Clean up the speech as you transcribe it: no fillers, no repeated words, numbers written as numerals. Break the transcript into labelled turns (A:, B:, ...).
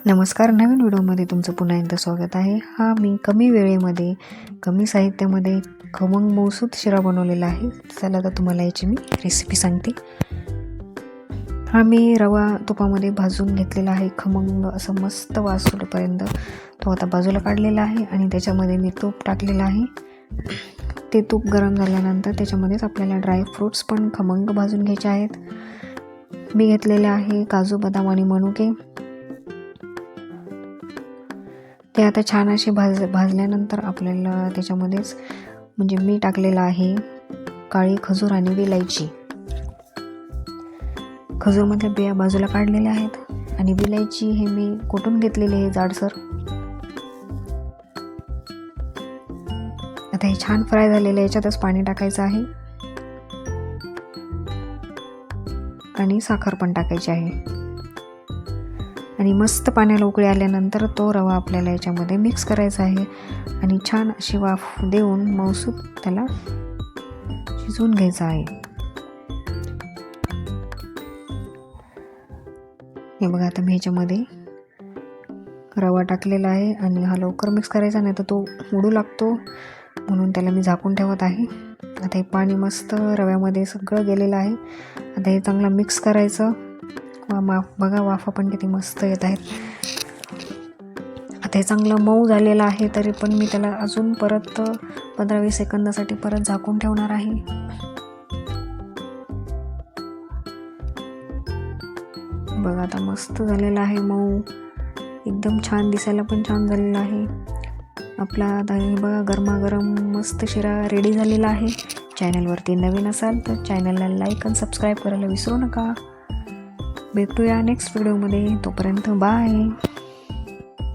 A: नमस्कार. नवीन व्हिडिओमध्ये तुमचं पुन्हा एकदा स्वागत आहे. मी कमी वेळेमध्ये कमी साहित्यामध्ये खमंग मऊसूत शिरा बनवलेला आहे. चला आता तुम्हाला याची मी रेसिपी सांगते. मी रवा तुपामध्ये भाजून घेतलेला आहे. खमंग असं मस्त वास सुटेपर्यंत तो आता बाजूला काढलेला आहे आणि त्याच्यामध्ये मी तूप टाकलेलं आहे. ते तूप गरम झाल्यानंतर त्याच्यामध्येच आपल्याला ड्रायफ्रूट्स पण खमंग भाजून घ्यायचे आहेत. मी घेतलेले आहे काजू, बदाम आणि मनुके. ते आता छान असे भाजल्यानंतर आपल्याला त्याच्यामध्येच म्हणजे मी टाकलेलं आहे काळी खजूर आणि विलायची. खजूरमधल्या बिया बाजूला काढलेल्या आहेत आणि विलायची हे मी कुटून घेतलेले आहे जाडसर. आता हे छान फ्राय झालेलं, याच्यातच पाणी टाकायचं आहे आणि साखर पण टाकायची आहे आणि मस्त पाण्याला उकळी आल्यानंतर तो रवा आपल्याला याच्यामध्ये मिक्स करायचा आहे आणि छान अशी वाफ देऊन मऊसूत त्याला शिजवून घ्यायचा आहे. हे बघा, आता मी ह्याच्यामध्ये रवा टाकलेला आहे आणि हा लवकर मिक्स करायचा, नाही तर तो उडू लागतो, म्हणून त्याला मी झाकून ठेवत आहे. आता हे पाणी मस्त रव्यामध्ये सगळं गेलेलं आहे. आता हे चांगलं मिक्स करायचं. बघा, वाफा पण किती मस्त येत आहेत. आता हे चांगलं मऊ झालेलं आहे, तरी पण मी त्याला अजून परत 15-20 सेकंदासाठी परत झाकून ठेवणार आहे. बघा, आता मस्त झालेलं आहे, मऊ एकदम छान, दिसायला पण छान झालेलं आहे. आपला आता हे बघा, गरमागरम मस्त शिरा रेडी झालेला आहे. चॅनलवरती नवीन असाल तर चॅनलला लाईक आणि सबस्क्राईब करायला विसरू नका. भेटूया नेक्स्ट व्हिडिओमध्ये. तोपर्यंत बाय.